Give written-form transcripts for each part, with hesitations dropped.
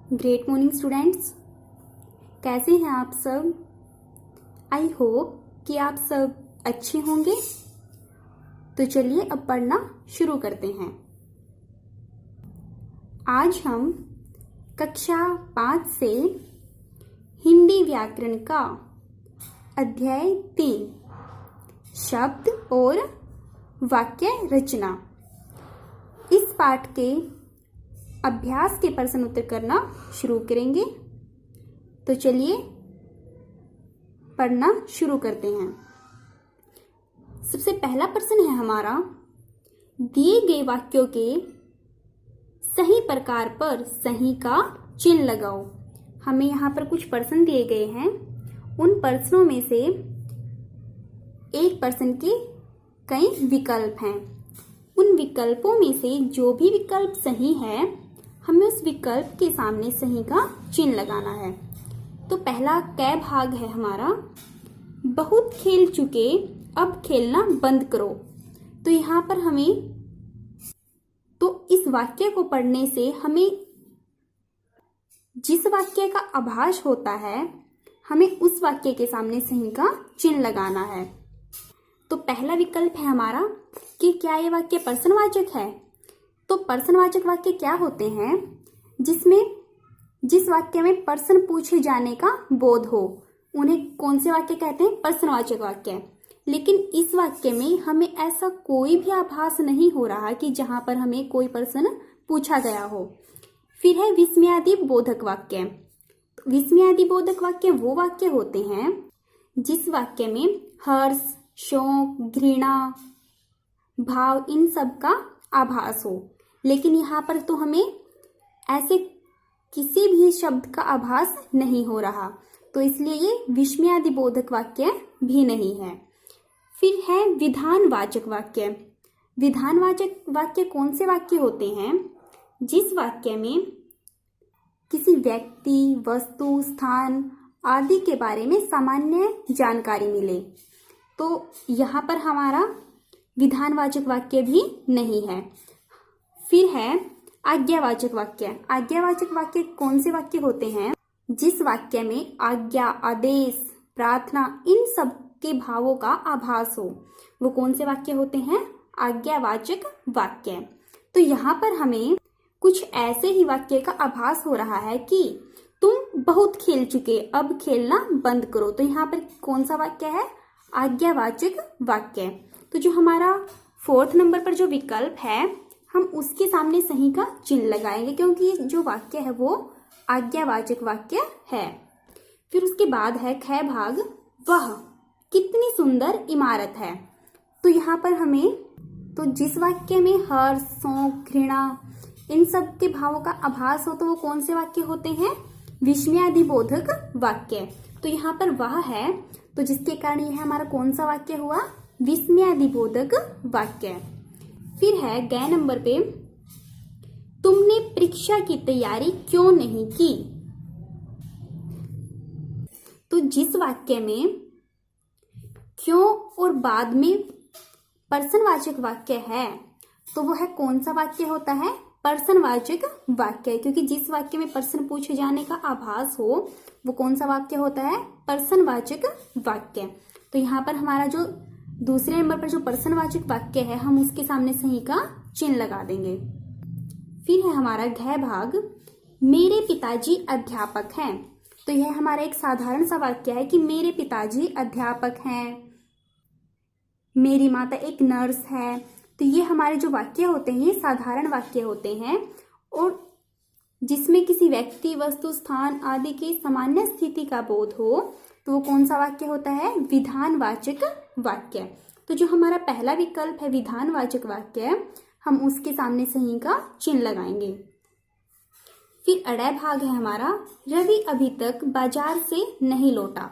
Great morning students, कैसे हैं आप सब। आई होप कि आप सब अच्छे होंगे। तो चलिए अब पढ़ना शुरू करते हैं। आज हम कक्षा 5 से हिंदी व्याकरण का अध्याय 3 शब्द और वाक्य रचना इस पाठ के अभ्यास के प्रश्न उत्तर करना शुरू करेंगे। तो चलिए पढ़ना शुरू करते हैं। सबसे पहला प्रश्न है हमारा, दिए गए वाक्यों के सही प्रकार पर सही का चिन्ह लगाओ। हमें यहाँ पर कुछ प्रश्न दिए गए हैं। उन प्रश्नों में से एक प्रश्न के कई विकल्प हैं। उन विकल्पों में से जो भी विकल्प सही है, हमें उस विकल्प के सामने सही का चिन्ह लगाना है। तो पहला कै भाग है हमारा, बहुत खेल चुके अब खेलना बंद करो। तो यहाँ पर इस वाक्य को पढ़ने से हमें जिस वाक्य का आभास होता है, हमें उस वाक्य के सामने सही का चिन्ह लगाना है। तो पहला विकल्प है हमारा कि क्या ये वाक्य प्रश्नवाचक है। तो प्रश्नवाचक वाक्य क्या होते हैं, जिस वाक्य में प्रश्न पूछे जाने का बोध हो, उन्हें कौन से वाक्य कहते हैं, प्रश्नवाचक वाक्य। लेकिन इस वाक्य में हमें ऐसा कोई भी आभास नहीं हो रहा कि जहां पर हमें कोई प्रश्न पूछा गया हो। फिर है विस्मयादि बोधक वाक्य। विस्मयादि बोधक वाक्य वो वाक्य होते हैं जिस वाक्य में हर्ष, शोक, घृणा भाव इन सब का आभास हो। लेकिन यहाँ पर तो हमें ऐसे किसी भी शब्द का आभास नहीं हो रहा, तो इसलिए ये विस्मयादि बोधक वाक्य भी नहीं है। फिर है विधानवाचक वाक्य। विधानवाचक वाक्य कौन से वाक्य होते हैं, जिस वाक्य में किसी व्यक्ति, वस्तु, स्थान आदि के बारे में सामान्य जानकारी मिले। तो यहाँ पर हमारा विधानवाचक वाक्य भी नहीं है। फिर है आज्ञावाचक वाक्य। आज्ञावाचक वाक्य कौन से वाक्य होते हैं, जिस वाक्य में आज्ञा, आदेश, प्रार्थना इन सब के भावों का आभास हो। वो कौन से वाक्य होते हैं, आज्ञावाचक वाक्य। तो यहाँ पर हमें कुछ ऐसे ही वाक्य का आभास हो रहा है कि तुम बहुत खेल चुके, अब खेलना बंद करो। तो यहाँ पर कौन सा वाक्य है, आज्ञावाचक वाक्य। तो जो हमारा 4th नंबर पर जो विकल्प है, हम उसके सामने सही का चिन्ह लगाएंगे, क्योंकि जो वाक्य है वो आज्ञावाचक वाक्य है। फिर उसके बाद है ख भाग, वह कितनी सुंदर इमारत है। तो यहाँ पर हमें जिस वाक्य में हर्ष, शोक, घृणा इन सब के भावों का आभास हो, तो वो कौन से वाक्य होते हैं, विस्मयादि बोधक वाक्य। तो यहाँ पर वह है, तो जिसके कारण यह हमारा कौन सा वाक्य हुआ, विस्मयादि बोधक वाक्य। फिर है ग नंबर पे, तुमने परीक्षा की तैयारी क्यों नहीं की। तो जिस वाक्य में क्यों और बाद में प्रश्नवाचक वाक्य है, तो वो है कौन सा वाक्य होता है, प्रश्नवाचक वाक्य। क्योंकि जिस वाक्य में प्रश्न पूछे जाने का आभास हो, वो कौन सा वाक्य होता है, प्रश्नवाचक वाक्य। तो यहाँ पर हमारा जो दूसरे नंबर पर जो प्रश्नवाचक वाक्य है, हम उसके सामने सही का चिन्ह लगा देंगे। फिर है हमारा घ भाग, मेरे पिताजी अध्यापक हैं। तो यह हमारा एक साधारण सा वाक्य है कि मेरे पिताजी अध्यापक हैं, मेरी माता एक नर्स है। तो ये हमारे जो वाक्य होते हैं, ये साधारण वाक्य होते हैं, और जिसमें किसी व्यक्ति, वस्तु, स्थान आदि की सामान्य स्थिति का बोध हो, तो वो कौन सा वाक्य होता है, विधानवाचक वाक्य। तो जो हमारा पहला विकल्प है विधानवाचक वाक्य, हम उसके सामने सही का चिन्ह लगाएंगे। फिर अड़य भाग है हमारा, रवि अभी तक बाजार से नहीं लौटा।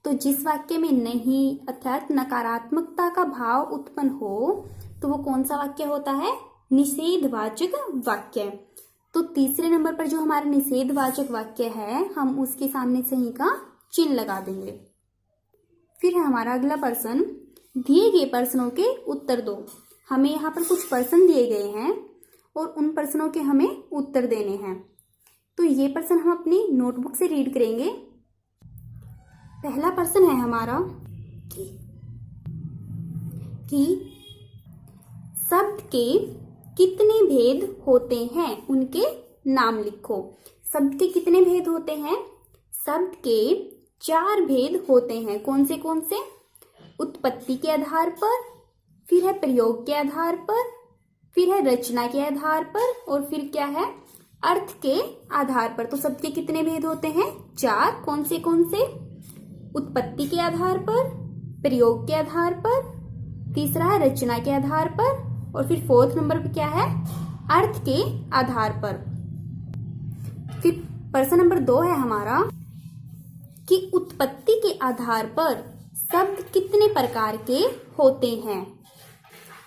तो जिस वाक्य में नहीं अर्थात नकारात्मकता का भाव उत्पन्न हो, तो वो कौन सा वाक्य होता है, निषेधवाचक वाक्य। तो तीसरे नंबर पर जो हमारा निषेधवाचक वाक्य है, हम उसके सामने सही का चिन्ह लगा देंगे। फिर है हमारा अगला प्रश्न, दिए गए प्रश्नों के उत्तर दो। हमें यहाँ पर कुछ प्रश्न दिए गए हैं और उन प्रश्नों के हमें उत्तर देने हैं। तो ये प्रश्न हम अपनी नोटबुक से रीड करेंगे। पहला प्रश्न है हमारा कि शब्द के कितने भेद होते हैं, उनके नाम लिखो। शब्द के कितने भेद होते हैं? शब्द के 4 भेद होते हैं। कौन से कौन से? उत्पत्ति के आधार पर, फिर है प्रयोग के आधार पर, फिर है रचना के आधार पर, और फिर क्या है? अर्थ के आधार पर। तो शब्द के कितने भेद होते हैं? 4। कौन से? उत्पत्ति के आधार पर, प्रयोग के आधार पर, तीसरा है रचना के आधार पर, और फिर 4th नंबर पे क्या है? अर्थ के आधार पर। फिर प्रश्न नंबर 2 है हमारा कि उत्पत्ति के आधार पर शब्द कितने प्रकार के होते हैं।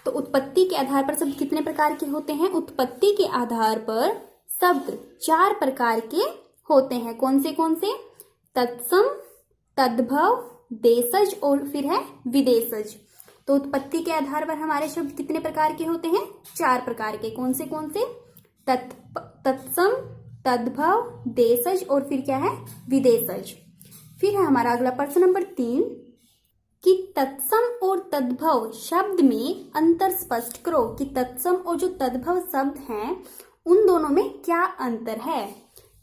तो उत्पत्ति के आधार पर शब्द कितने प्रकार के होते हैं? उत्पत्ति के आधार पर शब्द 4 प्रकार के होते हैं। कौन से? तत्सम, तद्भव, देशज और फिर है विदेशज। तो उत्पत्ति के आधार पर हमारे शब्द कितने प्रकार के होते हैं? 4 प्रकार के। कौन से? तत्सम, तद्भव, देशज और फिर क्या है? विदेशज। फिर है हमारा अगला प्रश्न नंबर 3 कि तत्सम और तद्भव शब्द में अंतर स्पष्ट करो। कि तत्सम और जो तद्भव शब्द हैं उन दोनों में क्या अंतर है।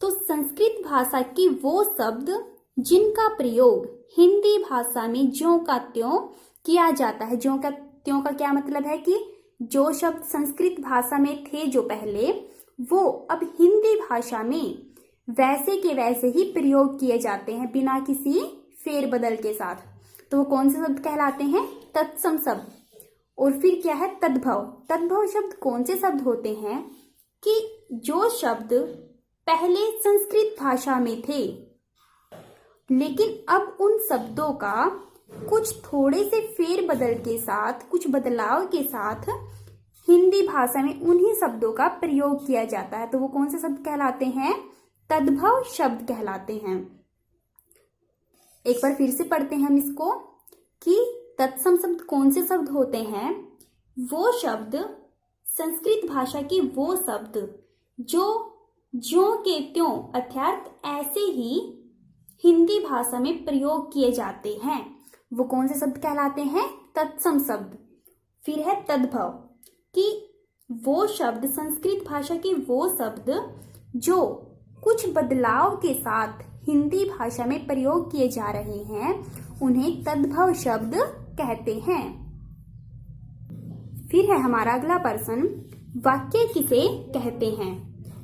तो संस्कृत भाषा की वो शब्द जिनका प्रयोग हिंदी भाषा में ज्यों का त्यों किया जाता है। ज्यों का त्यों का क्या मतलब है? कि जो शब्द संस्कृत भाषा में थे जो पहले, वो अब हिंदी भाषा में वैसे के वैसे ही प्रयोग किए जाते हैं, बिना किसी फेरबदल के साथ। तो वो कौन से शब्द कहलाते हैं? तत्सम शब्द। और फिर क्या है? तद्भव। तद्भव शब्द कौन से शब्द होते हैं? कि जो शब्द पहले संस्कृत भाषा में थे, लेकिन अब उन शब्दों का कुछ थोड़े से फेरबदल के साथ, कुछ बदलाव के साथ हिंदी भाषा में उन्हीं शब्दों का प्रयोग किया जाता है। तो वो कौन से शब्द कहलाते हैं? तद्भव शब्द कहलाते हैं। एक बार फिर से पढ़ते हैं हम इसको कि तत्सम शब्द कौन से शब्द होते हैं? वो शब्द संस्कृत भाषा के वो शब्द जो ज्यों के त्यों अर्थात ऐसे ही हिंदी भाषा में प्रयोग किए जाते हैं, वो कौन से शब्द कहलाते हैं? तत्सम शब्द। फिर है तद्भव कि वो शब्द संस्कृत भाषा के वो शब्द जो कुछ बदलाव के साथ हिंदी भाषा में प्रयोग किए जा रहे हैं, उन्हें तद्भव शब्द कहते हैं। फिर है हमारा अगला प्रश्न, वाक्य किसे कहते हैं?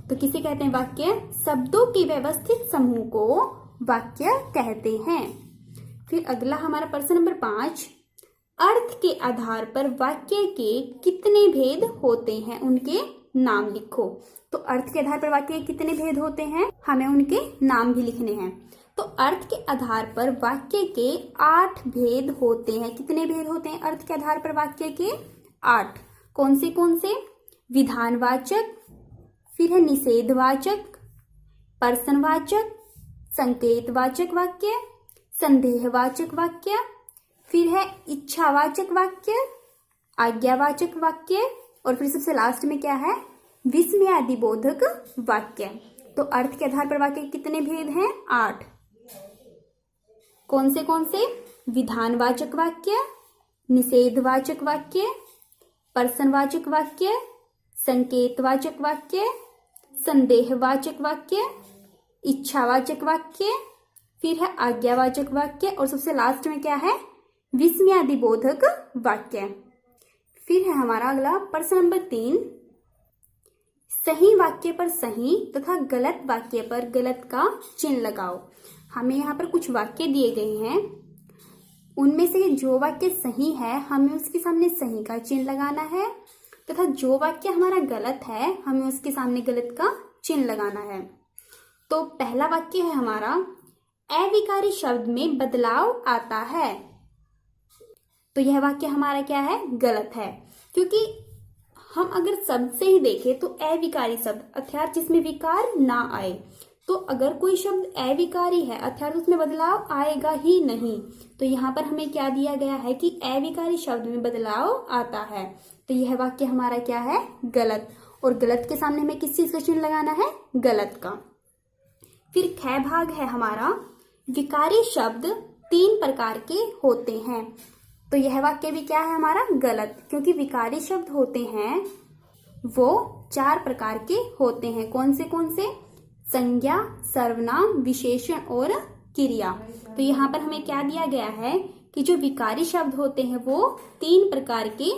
तो किसे कहते हैं वाक्य? शब्दों के व्यवस्थित समूह को वाक्य कहते हैं। फिर अगला हमारा प्रश्न नंबर 5, अर्थ के आधार पर वाक्य के कितने भेद होते हैं, उनके नाम लिखो। तो अर्थ के आधार पर वाक्य के कितने भेद होते हैं, हमें उनके नाम भी लिखने हैं। तो अर्थ के आधार पर वाक्य के 8 भेद होते हैं। कितने भेद होते हैं अर्थ के आधार पर वाक्य के? 8। कौन से? विधानवाचक, फिर है निषेधवाचक, प्रश्नवाचक, संकेतवाचक वाक्य, संदेहवाचक वाक्य, फिर है इच्छावाचक वाक्य, आज्ञावाचक वाक्य, और फिर सबसे लास्ट में क्या है? विस्मयादिबोधक वाक्य। तो अर्थ के आधार पर वाक्य के कितने भेद हैं? 8। कौन से? विधानवाचक वाक्य, निषेधवाचक वाक्य, प्रश्नवाचक वाक्य, संकेतवाचक वाक्य, संदेहवाचक वाक्य, इच्छावाचक वाक्य, फिर है आज्ञावाचक वाक्य, और सबसे लास्ट में क्या है? विस्मयादिबोधक वाक्य। फिर है हमारा अगला प्रश्न नंबर 3, सही वाक्य पर सही तथा गलत वाक्य पर गलत का चिन्ह लगाओ। हमें यहाँ पर कुछ वाक्य दिए गए हैं, उनमें से जो वाक्य सही है हमें उसके सामने सही का चिन्ह लगाना है, तथा जो वाक्य हमारा गलत है हमें उसके सामने गलत का चिन्ह लगाना है। तो पहला वाक्य है हमारा, अविकारी शब्द में बदलाव आता है। तो यह वाक्य हमारा क्या है? गलत है, क्योंकि हम अगर शब्द से ही देखें तो अविकारी शब्द अर्थात जिसमें विकार ना आए, तो अगर कोई शब्द अविकारी है अर्थात उसमें बदलाव आएगा ही नहीं। तो यहाँ पर हमें क्या दिया गया है कि अविकारी शब्द में बदलाव आता है। तो यह वाक्य हमारा क्या है? गलत। और गलत के सामने हमें किस चीज का चिन्ह लगाना है? गलत का। फिर ख भाग है हमारा, विकारी शब्द 3 प्रकार के होते हैं। तो यह वाक्य भी क्या है हमारा गलत, क्योंकि विकारी शब्द होते हैं वो 4 प्रकार के होते हैं। कौन से? संज्ञा, सर्वनाम, विशेषण और क्रिया। तो यहाँ पर हमें क्या दिया गया है कि जो विकारी शब्द होते हैं वो 3 प्रकार के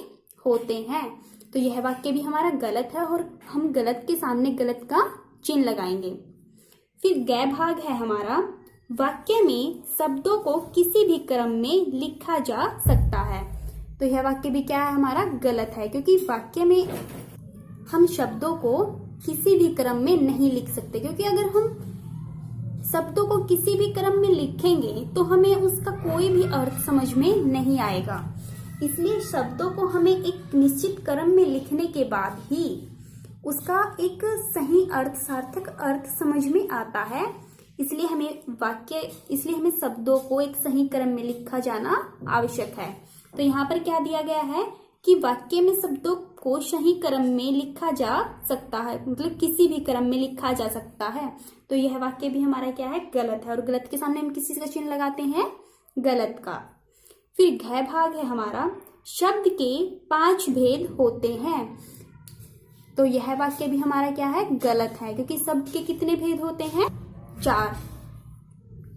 होते हैं। तो यह वाक्य भी हमारा गलत है और हम गलत के सामने गलत का चिन्ह लगाएंगे। फिर ग भाग है हमारा, वाक्य में शब्दों को किसी भी क्रम में लिखा जा सकता है। तो यह वाक्य भी क्या है हमारा गलत है, क्योंकि वाक्य में हम शब्दों को किसी भी क्रम में नहीं लिख सकते, क्योंकि अगर हम शब्दों को किसी भी क्रम में लिखेंगे तो हमें उसका कोई भी अर्थ समझ में नहीं आएगा। इसलिए शब्दों को हमें एक निश्चित क्रम में लिखने के बाद ही उसका एक सही अर्थ, सार्थक अर्थ समझ में आता है। इसलिए हमें शब्दों को एक सही क्रम में लिखा जाना आवश्यक है। तो यहाँ पर क्या दिया गया है कि वाक्य में शब्दों को सही क्रम में लिखा जा सकता है, मतलब किसी भी क्रम में लिखा जा सकता है। तो यह वाक्य भी हमारा क्या है गलत है, और गलत के सामने हम किसी का चिन्ह लगाते हैं गलत का। फिर घ भाग है हमारा, शब्द के 5 भेद होते हैं। तो यह वाक्य भी हमारा क्या है गलत है, क्योंकि शब्द के कितने भेद होते हैं 4,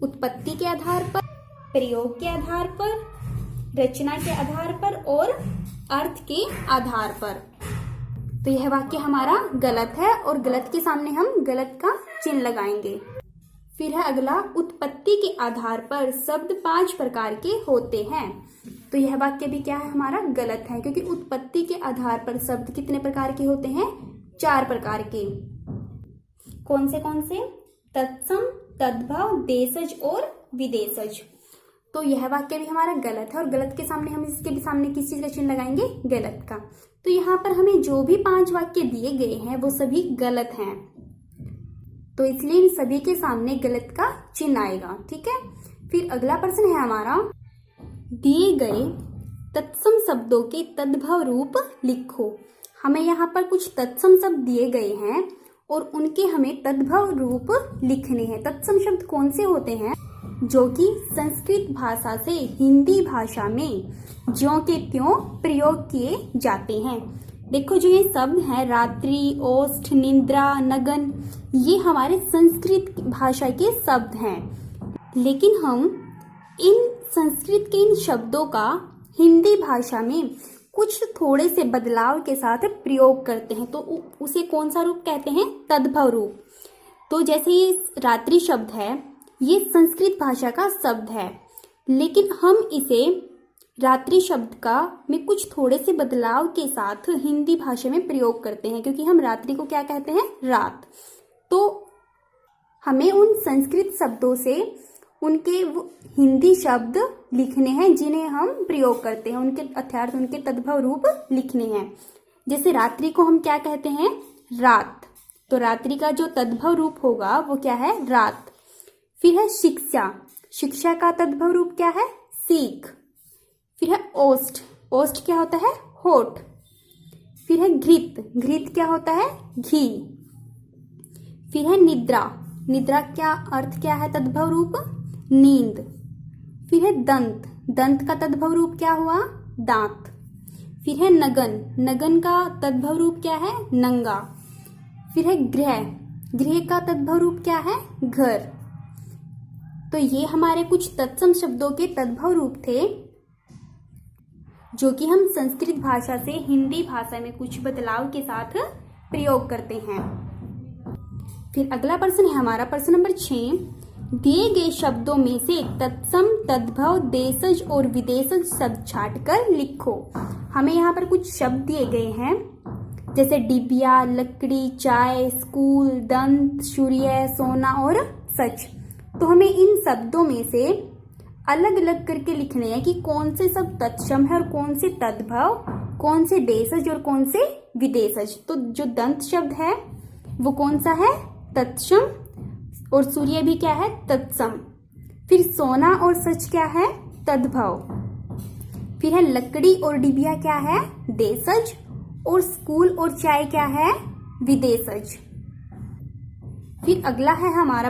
उत्पत्ति के आधार पर, प्रयोग के आधार पर, रचना के आधार पर और अर्थ के आधार पर। तो यह वाक्य हमारा गलत है और गलत के सामने हम गलत का चिन्ह लगाएंगे। फिर है अगला, उत्पत्ति के आधार पर शब्द 5 प्रकार के होते हैं। तो यह वाक्य भी क्या है हमारा गलत है, क्योंकि उत्पत्ति के आधार पर शब्द कितने प्रकार के होते हैं 4 प्रकार के। कौन से? तत्सम, तद्भव, देशज और विदेशज। तो यह वाक्य भी हमारा गलत है और गलत के सामने हम इसके भी सामने किस चीज का चिन्ह लगाएंगे गलत का। तो यहाँ पर हमें जो भी 5 वाक्य दिए गए हैं वो सभी गलत हैं, तो इसलिए इन सभी के सामने गलत का चिन्ह आएगा। ठीक है। फिर अगला प्रश्न है हमारा, दिए गए तत्सम शब्दों के तद्भव रूप लिखो। हमें यहाँ पर कुछ तत्सम शब्द दिए गए हैं और उनके हमें तद्भव रूप लिखने हैं। तत्सम शब्द कौन से होते हैं? जो कि संस्कृत भाषा से हिंदी भाषा में ज्यों के त्यों प्रयोग किए जाते हैं। देखो जो ये शब्द हैं रात्रि, ओष्ठ, निद्रा, नगन, ये हमारे संस्कृत भाषा के शब्द हैं, लेकिन हम इन संस्कृत के इन शब्दों का हिंदी भाषा में कुछ थोड़े से बदलाव के साथ प्रयोग करते हैं। तो उसे कौन सा रूप कहते हैं? तद्भव रूप। तो जैसे ये रात्रि शब्द है, ये संस्कृत भाषा का शब्द है, लेकिन हम इसे रात्रि शब्द का में कुछ थोड़े से बदलाव के साथ हिंदी भाषा में प्रयोग करते हैं, क्योंकि हम रात्रि को क्या कहते हैं? रात। तो हमें उन संस्कृत शब्दों से उनके हिंदी शब्द लिखने हैं जिन्हें हम प्रयोग करते हैं, उनके अर्थात उनके तद्भव रूप लिखने हैं। जैसे रात्रि को हम क्या कहते हैं? रात। तो रात्रि का जो तद्भव रूप होगा वो क्या है? रात। फिर है शिक्षा, शिक्षा का तद्भव रूप क्या है? सीख। फिर है ओष्ठ, ओष्ठ क्या होता है? होठ। फिर है घृत, घृत क्या होता है? घी। फिर है निद्रा, निद्रा क्या अर्थ क्या है? तद्भव रूप नींद। फिर है दंत, दंत का तद्भव रूप क्या हुआ? दांत। फिर है नगन, नगन का तद्भव रूप क्या है? नंगा। फिर है गृह, गृह का तद्भव रूप क्या है? घर। तो ये हमारे कुछ तत्सम शब्दों के तद्भव रूप थे जो कि हम संस्कृत भाषा से हिंदी भाषा में कुछ बदलाव के साथ प्रयोग करते हैं। फिर अगला प्रश्न है हमारा प्रश्न नंबर 6, दिए गए शब्दों में से तत्सम, तद्भव, देशज और विदेशज शब्द छांटकर लिखो। हमें यहाँ पर कुछ शब्द दिए गए हैं, जैसे डिबिया, लकड़ी, चाय, स्कूल, दंत, सूर्य, सोना और सच। तो हमें इन शब्दों में से अलग अलग करके लिखने हैं कि कौन से शब्द तत्सम है और कौन से तद्भव, कौन से देशज और कौन से विदेशज। तो जो दंत शब्द है वो कौन सा है? तत्सम, और सूर्य भी क्या है? तत्सम। फिर सोना और सच क्या है? तद्भव। फिर है लकड़ी और डिबिया क्या है? देशज। और स्कूल और चाय क्या है? विदेशज। फिर अगला है हमारा